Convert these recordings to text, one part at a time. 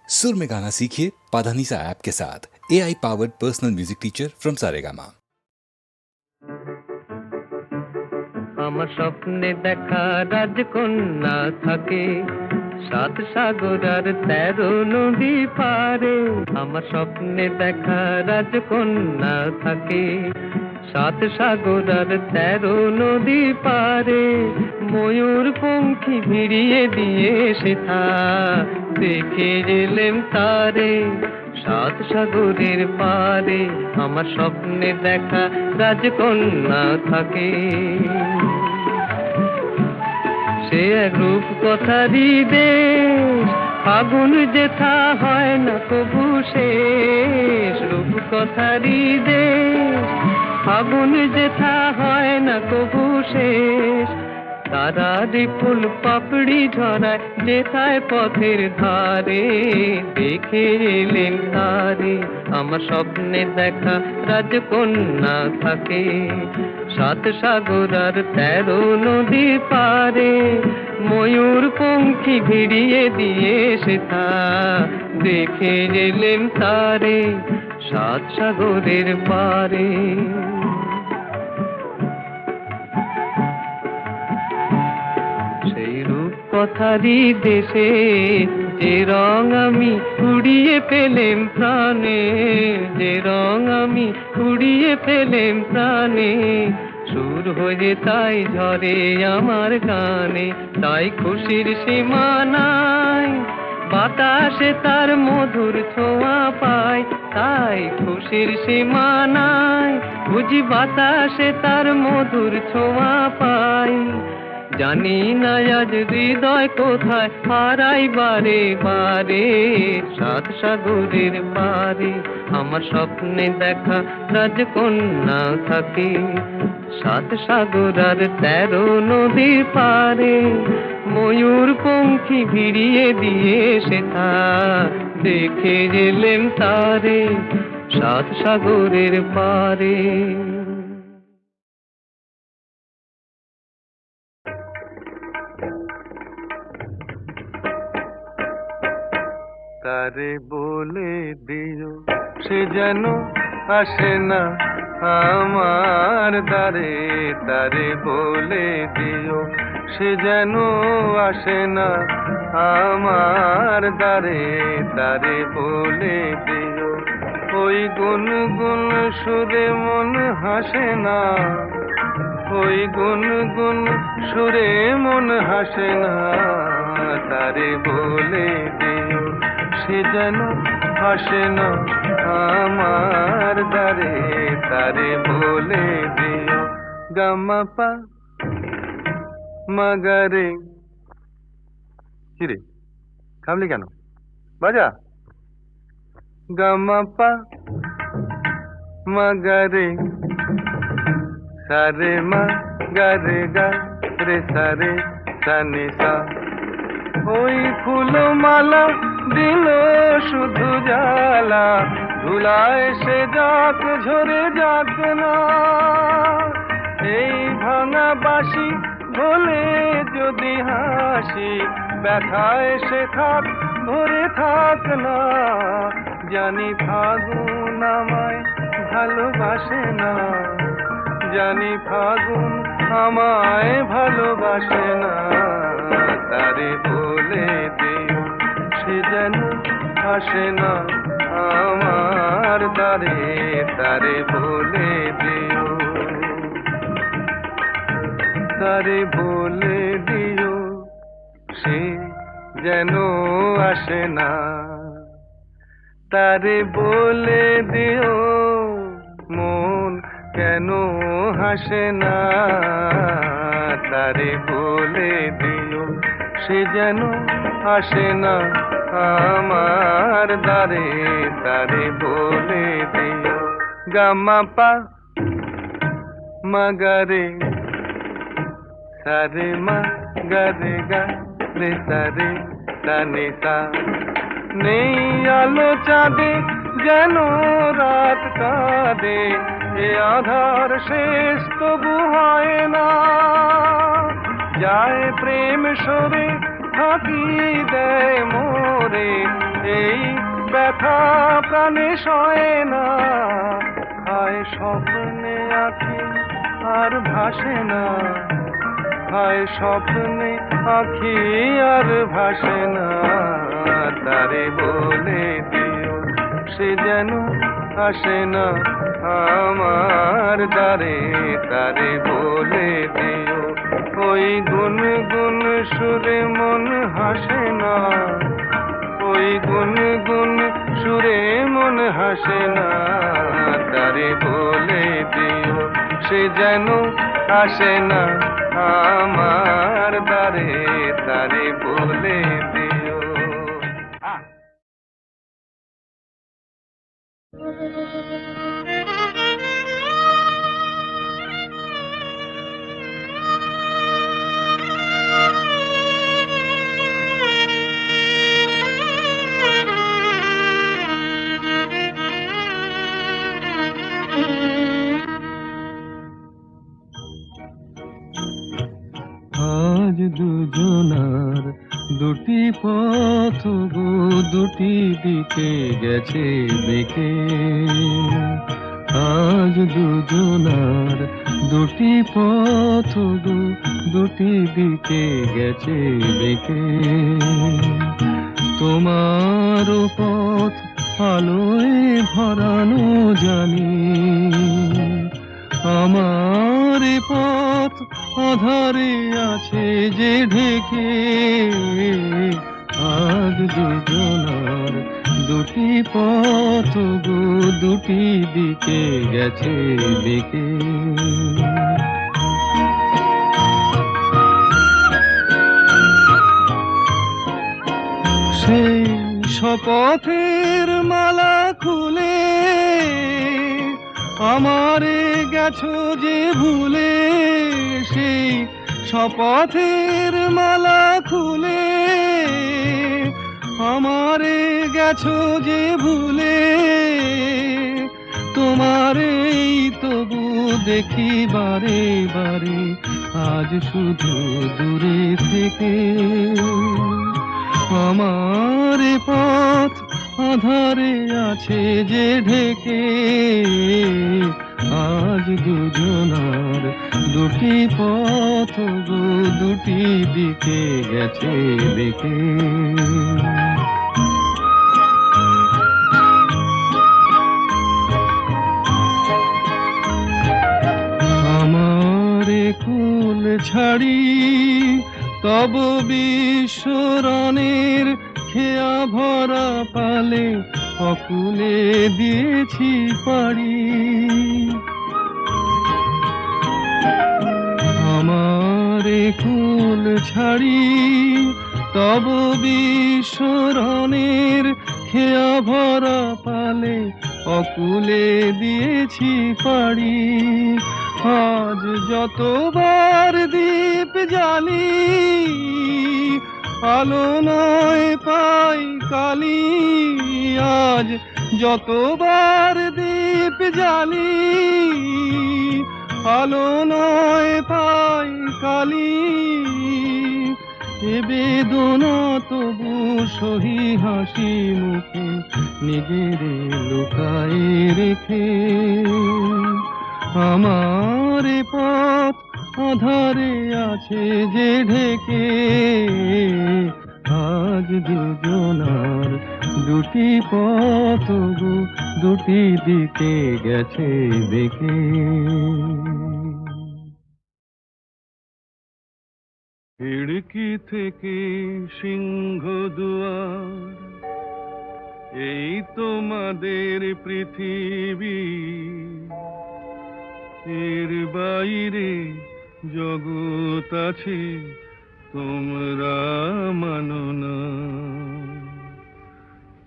सुर में गाना सीखिए पाधानीसा ऐप के साथ। AI powered personal music teacher from Saregama. আমার স্বপ্নে দেখা রাজকন্যা থাকে 7 সাগর আর 13 নদী পারে। আমার স্বপ্নে দেখা রাজকন্যা থাকে 7 সাগর আর 13 নদী পারে। ময়ূর পঙ্খী ভিড়িয়ে দিয়ে সেথা দেখে এলেম তারে 7 সাগরের পারে। আমার স্বপ্নে দেখা রাজকন্যা থাকে। সে এক রূপ কথারই দেশ, ফাগুন যেথা হয় না কবু শেষ। রূপ কথারই দেশ, ফাগুন যেথা হয় না কবু শেষ। তারারি ফুল পাপড়ি ঝরায় যেথায় পথের ধারে দেখে এলেন তারে। আমার স্বপ্নে দেখা রাজকন্যা থাকে 7 সাগর আর 13 নদী পারে। ময়ূর পঙ্খী ভিড়িয়ে দিয়ে সেথা দেখে এলেন তারে 7 সাগরের পারে। সেই রূপ কথারই দেশে যে রং আমি কুড়িয়ে পেলেম প্রাণে, যে রং আমি কুড়িয়ে পেলেম প্রাণে। সুর হয়ে তাই ঝরে আমার গানে, তাই খুশির সীমা নাই। বাতাসে তার মধুর ছোঁয়া পায়, তাই খুশির সীমা নাই। বুঝি বাতাসে তার মধুর ছোঁয়া পাই। জানি না আজ হৃদয় কোথায় হারাই বারে বারে 7 সাগরের পারে। আমার স্বপ্নে দেখা রাজকন্যা থাকে 7 সাগর আর 13 নদীর পারে। ময়ূর পঙ্খী ভিড়িয়ে দিয়ে সেথা দেখে এলেম তারে 7 সাগরের পারে। তারে বলে দিও সে যেন আসে না আমার দ্বারে। তারে বলে দিও সে যেন আসে না আমার দ্বারে। তারে বলে দিও ওই গুনগুন সুরে মন হাসে না, ওই গুনগুন সুরে মন হাসে না। তারে বলে দিও সে যেন আসে না আমার দ্বারে। তারে বলে দিও গামাপা মাগারে। কিরে থামলি কেন? বাজা গামাপা মাগারে সারে মা গারে গা রে সারে সানি সা। ওই ফুলো মালা দিল শুধু জ্বালা, ধুলায় সে যাক ঝরে যাক না। এই ভাঙা বাঁশি ভোলে যদি হাসি, ব্যথায় সে থাক ভরে থাক না। জানি ফাগুন আমায় ভালোবাসে না, জানি ফাগুন আমায় ভালোবাসে না। তারে বলে দিও সে যেন আসে না আমার দ্বারে। তারে বলে দিও, তারে বলে দিও সে যেন আসে না। তারে বলে দিও মন কেন হাসে না। তারে বলে দিও সে যেন আসে না আমার দ্বারে। তারে বলে দিও গামাপা মাগারে সারে মা গারে গা রে সারে সানি সা। নেই আলো চাঁদে যেন রাত কাঁদে, এ আধার শেষ তবু হয় না। যায় প্রেম সরে ফাঁকি দেয় মোরে, এই ব্যথা প্রাণে সয় না, হায় স্বপ্নে আঁখি আর ভাসে না, হায় স্বপ্নে আঁখি আর ভাসে না, তারে বলে দিও সে যেন আসে না আমার দ্বারে, তারে বলে দিও ওই গুনগুন সুরে মন হাসে না, ওই গুনগুন সুরে মন হাসে না, তারে বলে দিও সে যেন আসে না আমার দ্বারে, তারে বলে দিও। আজ দুজনার দুটি পথ গো দুটি দিকে গেছে বেঁকে, আজ দুজনার দুটি পথ গো দুটি দিকে গেছে বেঁকে, তোমার পথ আলোয় ভরানো জানি, আমার পথ আধারে আছে যে ঢেকে, আজ দুজনার দুটি পথ গো দুটি দিকে গেছে বেঁকে। সেই শপথের মালা খুলে আমারে গেছো যে ভুলে, সেই শপথের মালা খুলে আমারে গেছো যে ভুলে, তোমারেই তবু দেখি বারে বারে আজ শুধু দূরে থেকে, আমার পথ আধারে আছে যে ঢেকে, আজ দুজনার দুটি পথ গো দুটি দিকে গেছে বেঁকে। আমারে কুল ছাড়ি তব বিশ্বরণের খেয়া ভরা পালে অকুলে দিয়েছি পাড়ি, আমারে কুল ছাড়ি তব বিশ্বরণের খেয়া ভরা পালে অকুলে দিয়েছি পাড়ি, আজ যতবার দীপ জ্বালি আলো নয় পাই কালি, আজ যতবার দীপ জ্বালি আলো নয় পাই কালি, এ বেদনা তবু সহি হাসি মুখে নিজের লুকায় রেখে, আমার পথ আধারে আছে যে ঢেকে, আজ দুজনার দুটি পথ গো দুটি দিকে গেছে বেঁকে। খিড়কি থেকে সিংহ দুয়ার এই তোমাদের পৃথিবী, এর বাইরে জগৎ আছে তোমরা মানো না,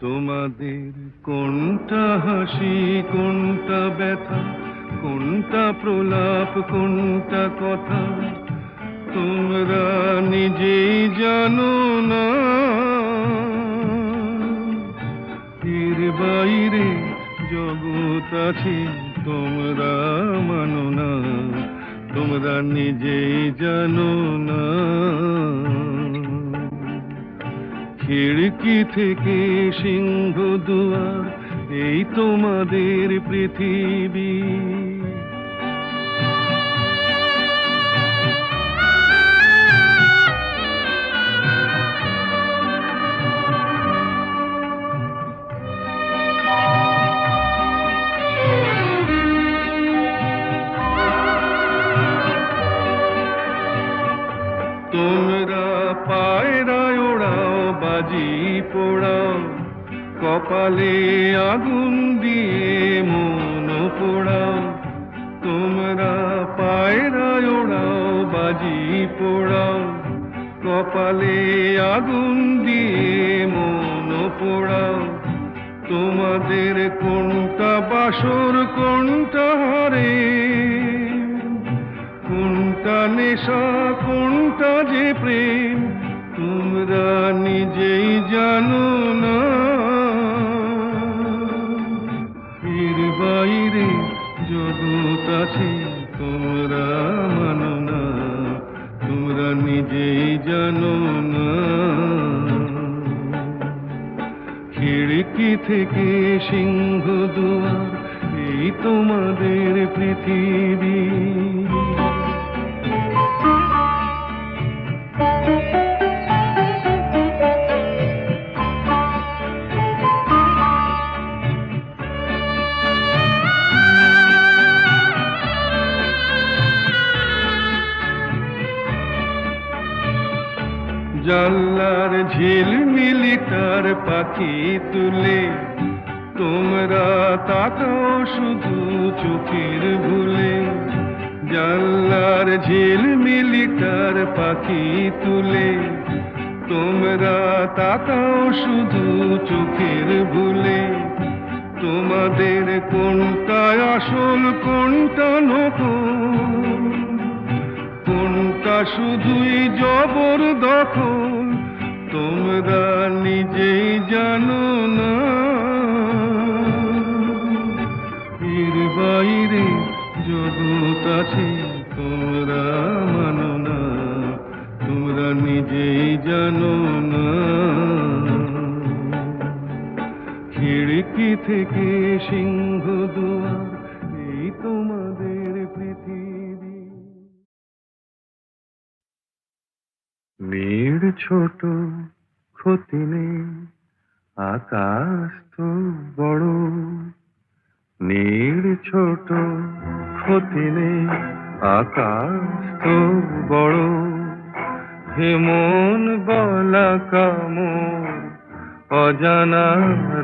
তোমাদের কোনটা হাসি কোনটা ব্যথা, কোনটা প্রলাপ কোনটা কথা, তোমরা নিজেই জানো না, এর বাইরে জগৎ আছে তোমরা মানো না, তোমরা নিজেই জানো না। খিড়কি থেকে সিংহ দুয়ার, এই তোমাদের পৃথিবী। তোমরা পায়রায় ওড়াও, বাজি পোড়াও, কপালে আগুন দিয়ে মন পোড়াও। তোমরা পায়রায় ওড়াও, বাজি পোড়াও, কপালে আগুন দিয়ে মন পোড়াও। তোমাদের কোনটা বাসর, কোনটা হারে, কোনটা নেশা, কোনটা যে প্রেম, তোমরা নিজেই জানো না। এর বাইরে জগৎ আছে, তোমরা মানো না, তোমরা নিজেই জানো না। খিড়কি থেকে সিংহ দুয়ার, এই তোমাদের পৃথিবী। জানলার ঝিলমিলি তার পাখি তুলে, তোমরা তাকাও শুধু চোখের ভুলে। জানলার ঝিলমিলি তার পাখি তুলে, তোমরা তাকাও শুধু চোখের ভুলে। তোমাদের কোনটা আসল, কোনটা নকল, কোনটা শুধুই জবরদখল, তোমরা নিজেই জানো না। এর বাইরে জগৎ আছে, তোমরা মানো না, তোমরা নিজেই জানো না। খিড়কি থেকে সিংহ দুয়ার, এই তোমাদের পৃথিবী। নীড় ছোট, ক্ষতি নেই, আকাশ তো বড়। নীড় ছোট, ক্ষতি নেই, আকাশ তো বড়। হেমন গলা কামড়, অজানা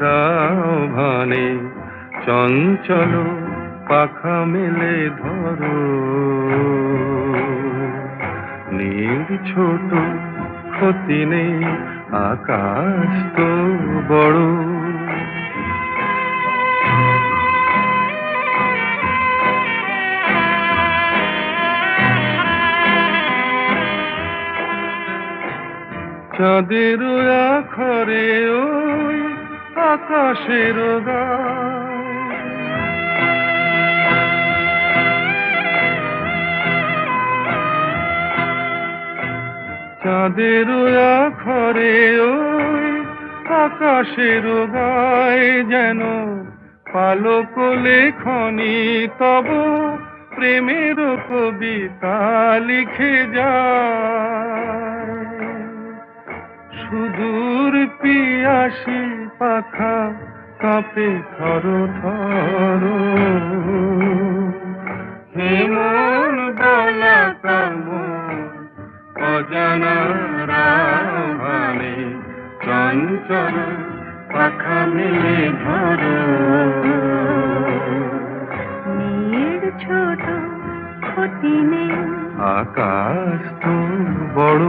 রাভানে, চঞ্চল পাখা মেলে ধরো। নীড় ছোট, ক্ষতি নেই, আকাশ তো বড়। চাঁদের আখরে ওই আকাশের গায়, চাঁদের আখরে ওই আকাশের গায়, যেন পালক লেখনি তব প্রেমের কবিতা লিখে যায়। সুদূর পিয়াসী পাখা কাঁপে থর থর, হেমন গলা কামড়, অজানা রাভানে, চঞ্চল পাখা মেলে ধরো। নীড় ছোট, ক্ষতি নেই, আকাশ তো বড়।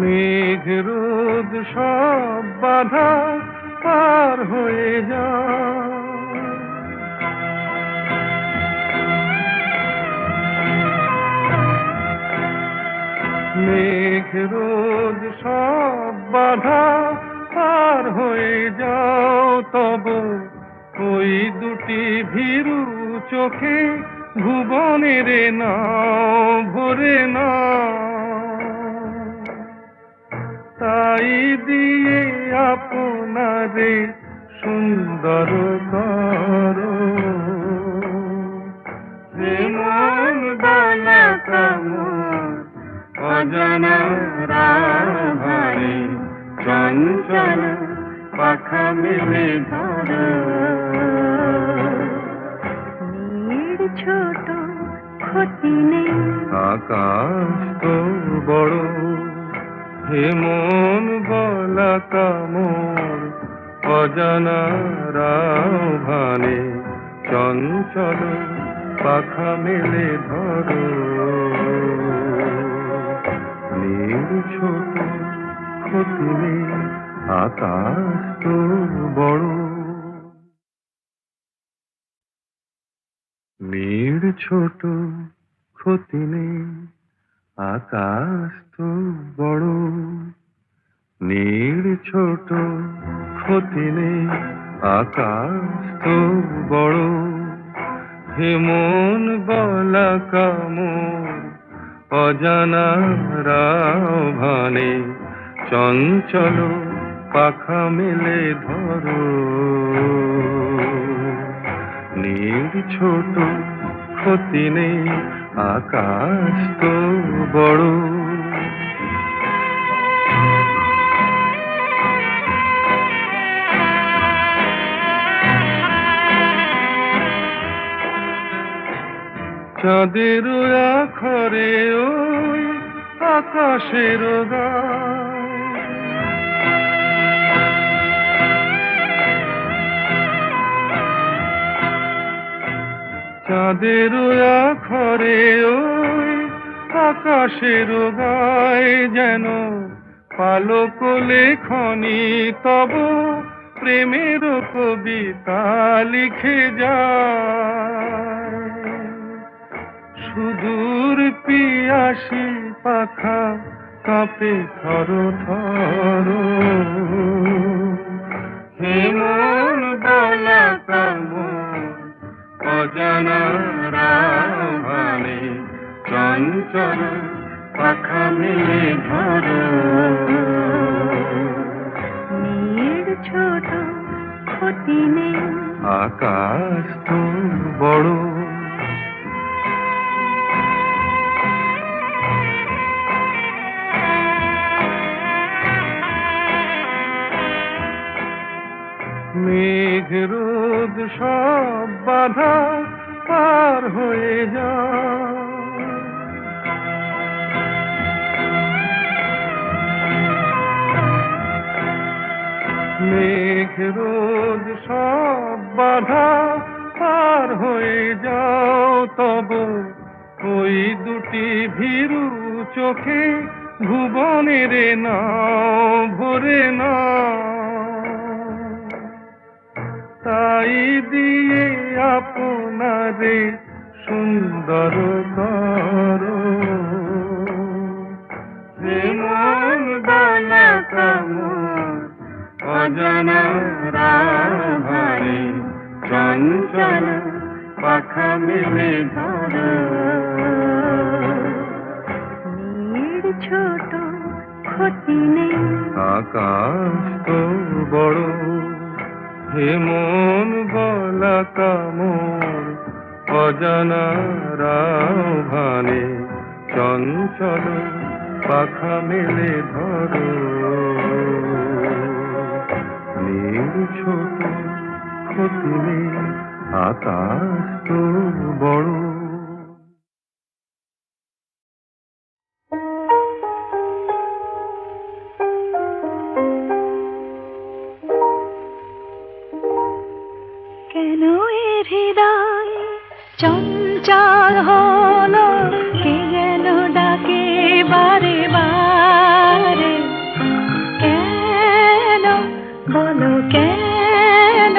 মেঘ রোদ সব বাধা পার হয়ে যায়, মেঘ রোদ সব বাধা পার হয়ে যাও, তব ওই দুটি ভীরু চোখে ভুবনের নাও ভরে না, তাই দিয়ে আপনারে সুন্দর করো। যে মন গলা কামড় অজানা রাভারে চঞ্চল পাখা মেলে ধরো। মেয়ের ছোট ক্ষতি নেই, আকাশ তো বড়, হে মন গলা কামড় অজানা রাভারে চঞ্চল পাখা মেলে ধরো। নীল ছোট ক্ষতি নেই, আকাশ তো বড়। নীল ছোট ক্ষতি নেই, আকাশ তো বড়। নীল ছোট ক্ষতি নেই, আকাশ তো বড়। হে মন গলা কামড় অজানা রাভানে চঞ্চল পাখা মেলে ধরো। নীল ছোট ক্ষতি নেই, আকাশ তো বড়। চাঁদের আখরে ওই আকাশের গায়, চাঁদের আখরে ওই আকাশের গায় যেন পালক লেখনি তব প্রেমের কবিতা লিখে যায়। সুদূর পিয়াসী পাখা কাঁপে থর থর, হে মন গলা কামড় অজানা রাভানে চঞ্চল পাখা মেলে ধরো। মেয়ের ছোট ক্ষতি নেই, আকাশ তো বড়। মেঘ রোদ সব বাধা পার হয়ে যায়, মেঘ রোদ সব বাধা পার হয়ে যাও। তব ওই দুটি ভীরু চোখে ভুবনের নাও ভরে না, তাই দিয়ে আপনারে সুন্দর করো। যে মন গলা কামড় অজানা রাভারে চঞ্চল পাখা মেলে ধরো। মেয়ের ছোট ক্ষতি নেই, আকাশ তো বড়, হে মন গলা কামড় অজানা রাভানে চঞ্চল পাখা মেলে ধরো। নীল ছোট ক্ষতি নেই, আকাশ তো বড়। কেন এ হৃদয় চঞ্চল হলো, কে যেন ডাকে বারে বারে। কেন বলো কেন,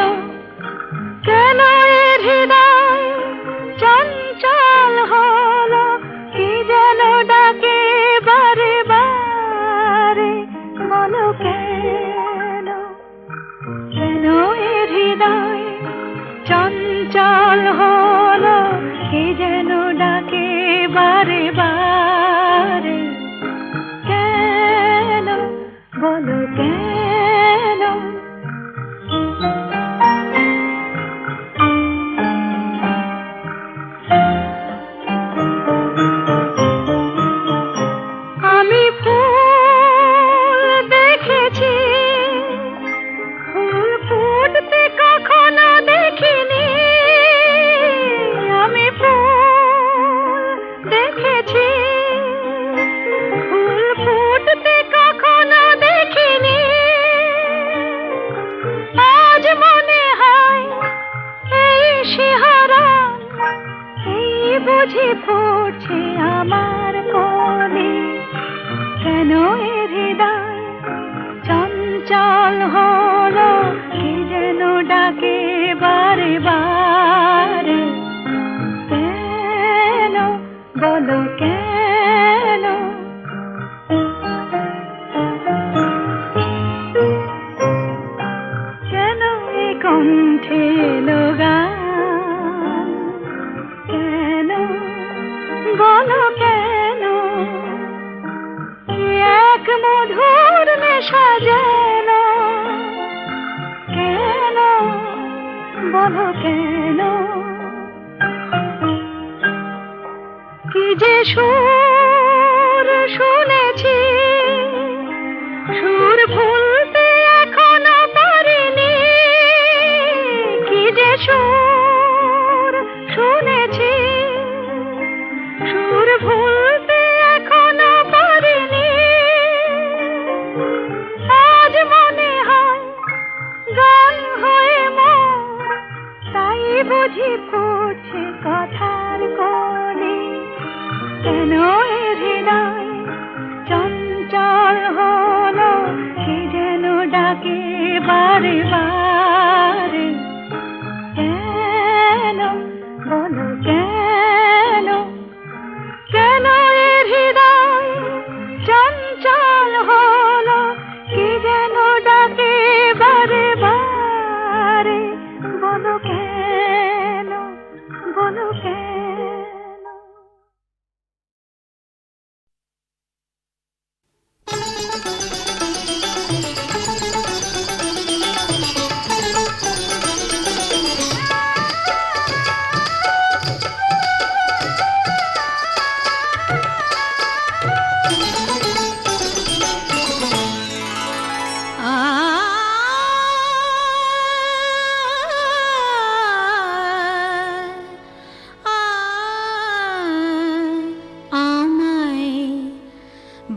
কেন এ হৃদয় চঞ্চল হলো, কে যেন ডাকে বারে বারে। বলো কেন, কেন এ হৃদয় বুঝি পড়ছে আমার কোলে, কেন এ হৃদয় চঞ্চল হলো, কে যেন ডাকে বারে বারে, কেন বলো কেন? কেন এ কণ্ঠে এলো গান, কেন বলো কেন? কি এক মধুর নেশা যেন, কেন বলো কেন? কি যে সুর শুনেছি, সুর ভুলতে এখনো পারিনি। কি যে সুর শুনেছি, সুর ভুলতে এখনো পারিনি। আজ মনে হয় গান হয়ে মোর, তাই বুঝি পড়ছে কথার কলি, কেন এ হৃদয় চঞ্চল হলো, কে যেন ডাকে বারে বারে, কেন বলো কেন? কেন এ হৃদয় চঞ্চল হলো, কে যেন ডাকে বারে বারে, বলো কেন, বলো কেন?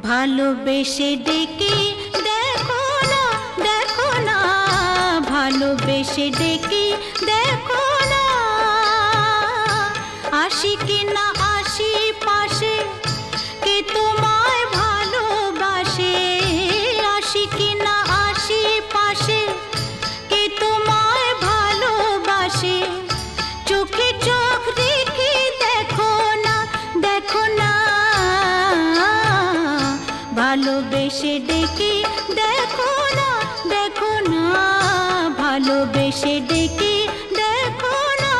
ভালোবেসে ডেকে দেখো না, দেখো না, ভালোবেসে ডেকে দেখো না, আসি কি না আসি পাশে, কে তোমায় ভালোবাসে, আসি কি না আসি পাশে, কে তোমায় ভালোবাসে, চোখে চোখ রেখে দেখো না, দেখো না, ভালোবেসে ডেকে দেখো না, দেখো না, ভালোবেসে ডেকে দেখো না।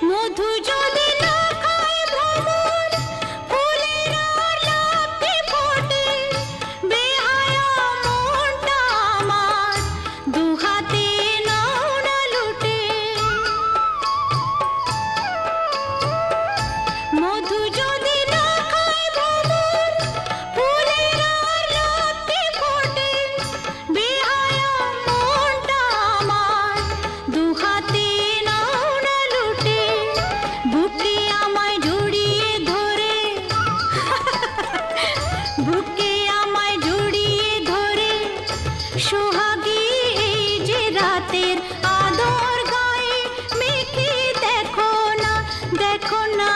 মধু যদি না খায় ভ্রমর, ফুলের আর লাফে ফোটে, বেহায়া মনটা আমার দুহাতে নাও না লুটে। মধু যদি না খায় ভ্রমর, ফুলের আর লাফে ফোটে, বেহায়া মনটা আমার দুহাতে নাও না লুটে। বুকে আমায় জড়িয়ে ধরে, বুকে আমায় জড়িয়ে ধরে, সোহাগী এই যে রাতের আদর গায়ে মেখে দেখো না, দেখো না,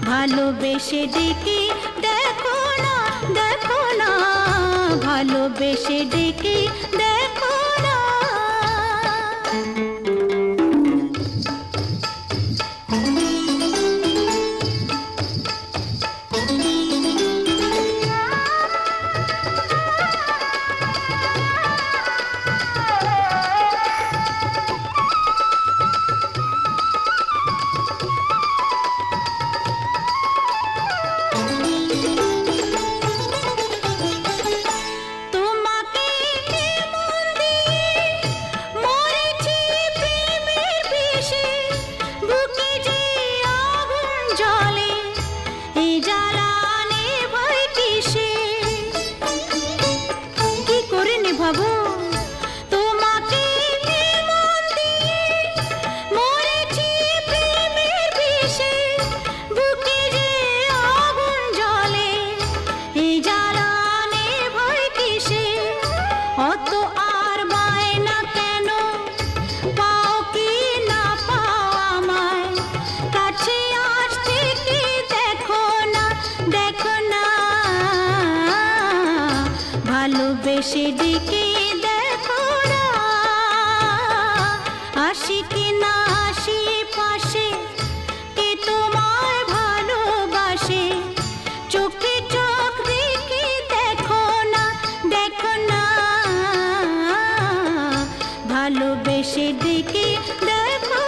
ভালোবেসে ডেকে দেখো না, দেখো না, ভালোবেসে ডেকে দেখো না। তোমাকে ভালোবেসে ডেকে দেখো না আসি কি না আসি পাশে কে তোমায় ভালোবাসে চোখে চোখ রেখে দেখো না ভালোবেসে ডেকে দেখো